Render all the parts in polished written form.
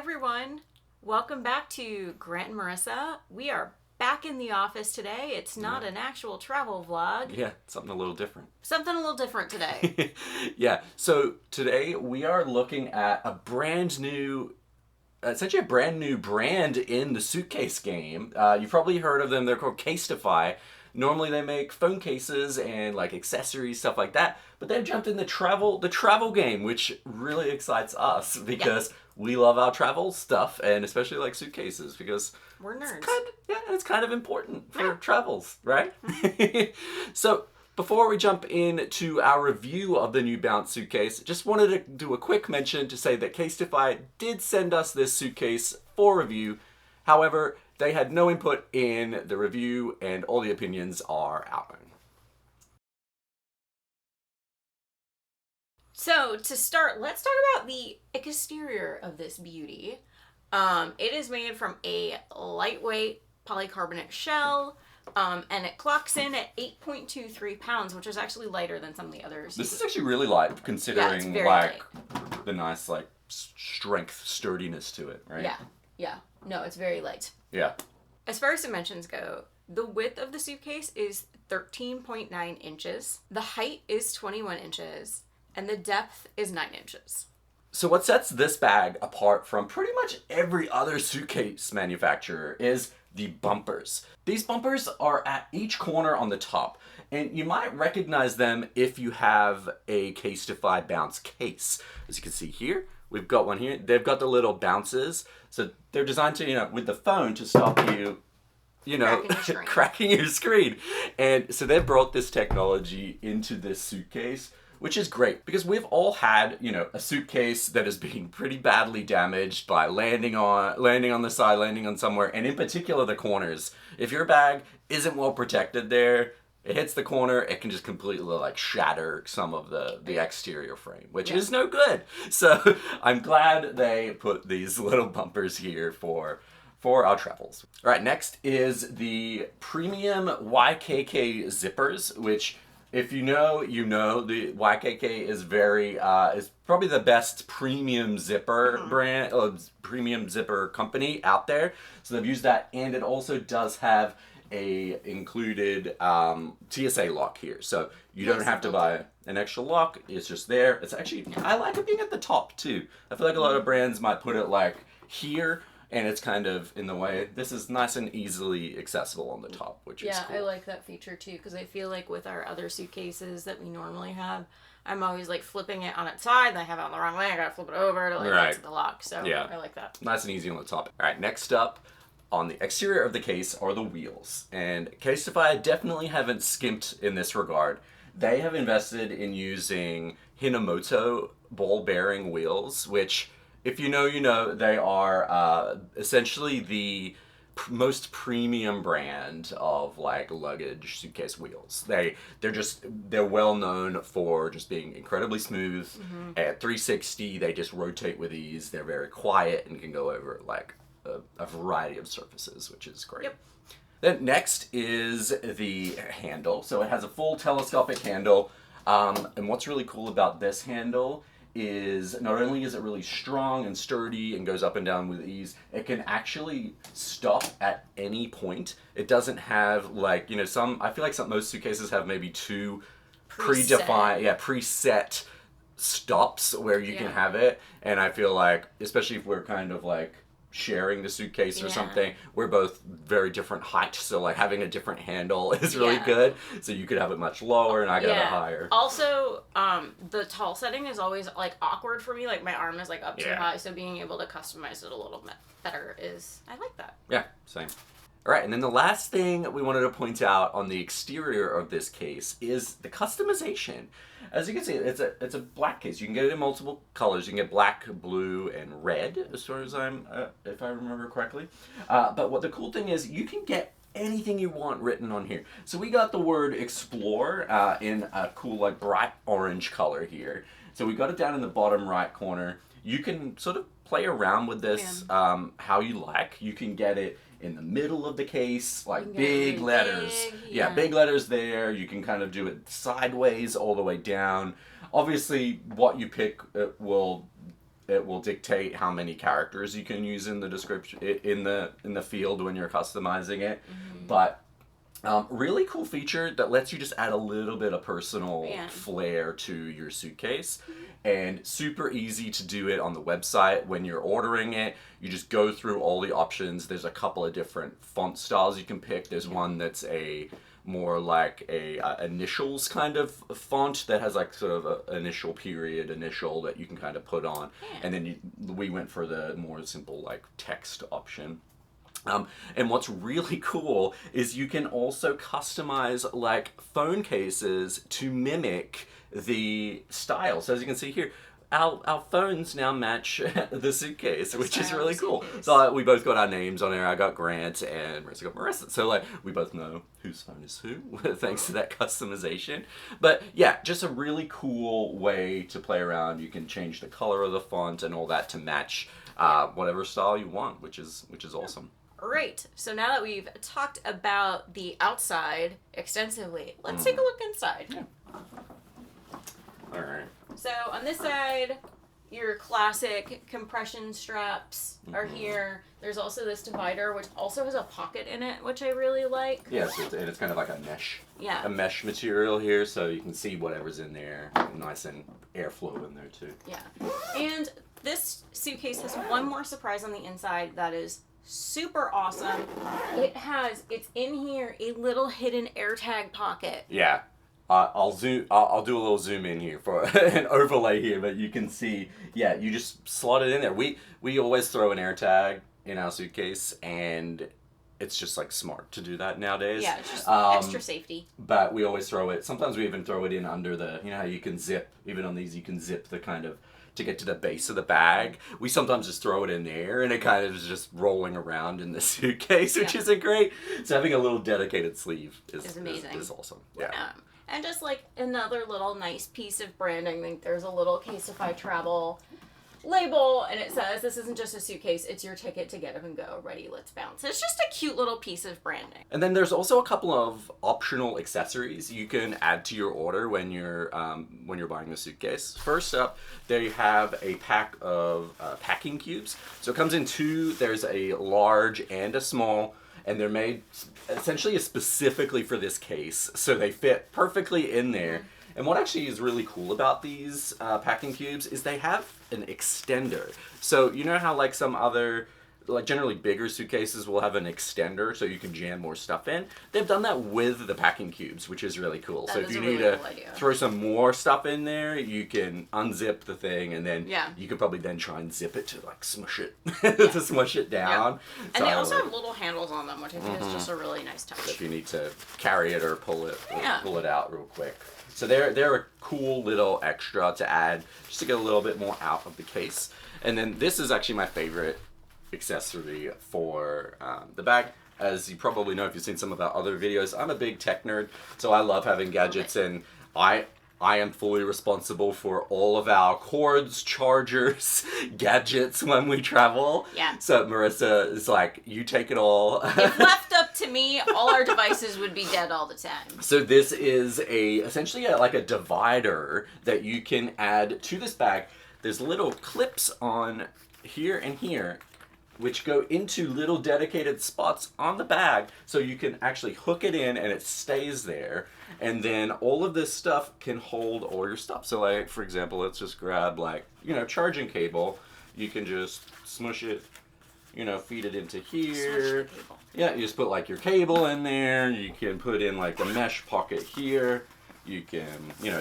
everyone. Welcome back to Grant and Marissa. We are back in the office today. It's not an actual travel vlog. Yeah, something a little different. Something a little different today. Yeah, so today we are looking at a brand new, essentially a brand new brand in the suitcase game. You've probably heard of them. They're called CASETiFY. Normally they make phone cases and like accessories, stuff like that. But they've jumped in the travel game, which really excites us because we love our travel stuff and especially like suitcases because We're nerds. It's kind of important for travels, right? So before we jump into our review of the new Bounce suitcase, just wanted to do a quick mention to say that CASETiFY did send us this suitcase for review. However, they had no input in the review and all the opinions are our own. So to start, let's talk about the exterior of this beauty. It is made from a lightweight polycarbonate shell. And it clocks in at 8.23 pounds, which is actually lighter than some of the others. This is actually really light considering light. The nice like strength, sturdiness to it, right? Yeah. No, it's very light. Yeah. As far as dimensions go, the width of the suitcase is 13.9 inches. The height is 21 inches. And the depth is 9 inches. So what sets this bag apart from pretty much every other suitcase manufacturer is the bumpers. These bumpers are at each corner on the top, and you might recognize them if you have a CASETiFY Bounce case. As you can see here, we've got one here. They've got the little bounces, so they're designed to, with the phone to stop you, cracking your screen. And so they've brought this technology into this suitcase, which is great because we've all had, a suitcase that has been pretty badly damaged by landing on the side, landing on somewhere, and in particular the corners. If your bag isn't well protected there, it hits the corner, it can just completely like shatter some of the exterior frame, which is no good. So I'm glad they put these little bumpers here for our travels. All right, next is the premium YKK Zippers, which if you know, the YKK is is probably the best premium zipper brand, premium zipper company out there. So they've used that, and it also does have a included TSA lock here. So you don't have to buy an extra lock. It's just there. It's actually, I like it being at the top too. I feel like a lot of brands might put it like here, and it's kind of in the way. This is nice and easily accessible on the top, which is cool. Yeah, I like that feature too, because I feel like with our other suitcases that we normally have, I'm always like flipping it on its side, and I have it on the wrong way, I gotta flip it over to get to the lock, so I like that. Nice and easy on the top. All right, next up on the exterior of the case are the wheels, and CASETiFY definitely haven't skimped in this regard. They have invested in using Hinomoto ball bearing wheels, which, if you know, they are essentially the most premium brand of like luggage suitcase wheels. They're well known for just being incredibly smooth. At 360, they just rotate with ease. They're very quiet and can go over like a variety of surfaces, which is great. Yep. Then next is the handle. So it has a full telescopic handle. And what's really cool about this handle is not only is it really strong and sturdy and goes up and down with ease, it can actually stop at any point. It doesn't have like, I feel like most suitcases have maybe two preset stops where you can have it. And I feel like, especially if we're kind of like sharing the suitcase or something, we're both very different heights, so like having a different handle is really good. So you could have it much lower and I got it higher. Also, the tall setting is always like awkward for me, like my arm is like up too high, so being able to customize it a little bit better I like that. Yeah, same. All right, and then the last thing we wanted to point out on the exterior of this case is the customization. As you can see, it's a black case. You can get it in multiple colors. You can get black, blue, and red, as far as if I remember correctly. But what the cool thing is, you can get anything you want written on here. So we got the word explore in a cool, like bright orange color here. So we got it down in the bottom right corner. You can sort of play around with this how you like. You can get it in the middle of the case, like big letters. Big letters there. You can kind of do it sideways all the way down. Obviously, what you pick will it will dictate how many characters you can use in the description in the field when you're customizing it. But really cool feature that lets you just add a little bit of personal flair to your suitcase. And super easy to do it on the website when you're ordering it. You just go through all the options. There's a couple of different font styles you can pick. There's one that's a more like a initials kind of font that has like sort of a initial period initial that you can kind of put on. And then we went for the more simple like text option. And what's really cool is you can also customize like phone cases to mimic the style. So as you can see here, our phones now match the suitcase, which is really cool. So we both got our names on there. I got Grant and Marissa got Marissa. So like we both know whose phone is who thanks to that customization. But yeah, just a really cool way to play around. You can change the color of the font and all that to match whatever style you want, which is awesome. Great. So now that we've talked about the outside extensively, let's take a look inside. Yeah. All right. So on this side, your classic compression straps are here. There's also this divider, which also has a pocket in it, which I really like. Yeah, and it's kind of like a mesh. Yeah. A mesh material here, so you can see whatever's in there. Nice and airflow in there too. Yeah. And this suitcase has one more surprise on the inside that is super awesome. It's in here a little hidden AirTag pocket. Yeah. I'll do a little zoom in here for an overlay here, but you can see, yeah, you just slot it in there. We always throw an AirTag in our suitcase, and it's just like smart to do that nowadays. Yeah, it's just extra safety. But we always throw it, sometimes we even throw it in under the, you know how you can zip, even on these you can zip the kind of, to get to the base of the bag. We sometimes just throw it in there, and it kind of is just rolling around in the suitcase, which isn't great. So having a little dedicated sleeve is amazing. Is awesome. Yeah. And just like another little nice piece of branding, like there's a little CASETiFY Travel label, and it says this isn't just a suitcase, it's your ticket to get up and go. Ready, let's bounce. It's just a cute little piece of branding. And then there's also a couple of optional accessories you can add to your order when you're buying the suitcase. First up, they have a pack of packing cubes. So it comes in two. There's a large and a small, and they're made essentially specifically for this case, so they fit perfectly in there. And what actually is really cool about these packing cubes is they have an extender. So you know how like some other, like generally bigger suitcases will have an extender so you can jam more stuff in? They've done that with the packing cubes, which is really cool. So if you need to throw some more stuff in there, you can unzip the thing, and then you could probably then try and zip it to like smush it, to smush it down. And so they also have little handles on them, which I think is just a really nice touch. If you need to carry it or pull it out real quick. So they're a cool little extra to add just to get a little bit more out of the case. And then this is actually my favorite accessory for the bag. As you probably know if you've seen some of our other videos, I'm a big tech nerd, so I love having gadgets, and I am fully responsible for all of our cords, chargers, gadgets when we travel. Yeah. So Marissa is like, you take it all. If left up to me, all our devices would be dead all the time. So this is essentially like a divider that you can add to this bag. There's little clips on here and here, which go into little dedicated spots on the bag, so you can actually hook it in and it stays there. And then all of this stuff can hold all your stuff. So like, for example, let's just grab like, charging cable. You can just smush it, feed it into here. Yeah, you just put like your cable in there. You can put in like a mesh pocket here. You can,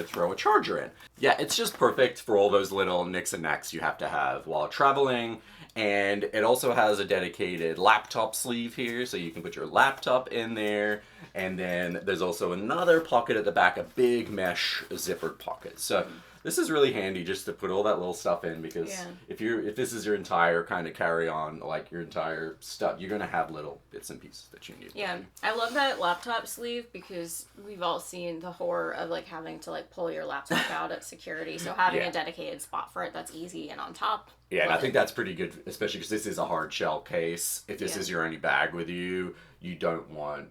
throw a charger in. Yeah, it's just perfect for all those little nicks and knacks you have to have while traveling. And it also has a dedicated laptop sleeve here, so you can put your laptop in there. And then there's also another pocket at the back, a big mesh zippered pocket. So this is really handy just to put all that little stuff in, because if this is your entire kind of carry-on, like your entire stuff, you're gonna have little bits and pieces that you need. Yeah, I love that laptop sleeve, because we've all seen the horror of like having to like pull your laptop out at security. So having a dedicated spot for it, that's easy. And on top, yeah, and I think that's pretty good, especially because this is a hard shell case. If this is your only bag with you, you don't want,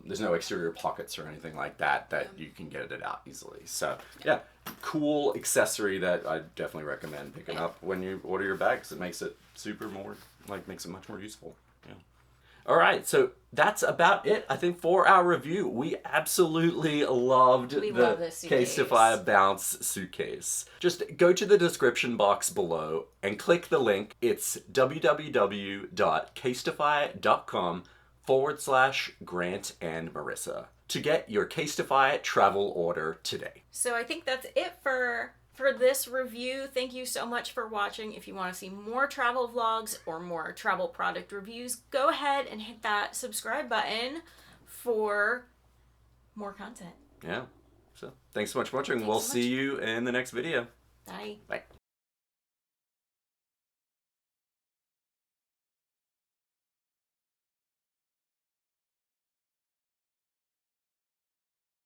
there's no exterior pockets or anything like that you can get it out easily. So yeah, cool accessory that I definitely recommend picking up when you order your bag, because it makes it makes it much more useful. Yeah. All right, so that's about it, I think, for our review. We absolutely loved love this suitcase. CASETiFY Bounce Suitcase. Just go to the description box below and click the link. It's www.casetify.com/Grant and Marissa to get your CASETiFY travel order today. So I think that's it for this review. Thank you so much for watching. If you want to see more travel vlogs or more travel product reviews, go ahead and hit that subscribe button for more content. Yeah. So thanks so much for watching. We'll see you in the next video. Bye. Bye.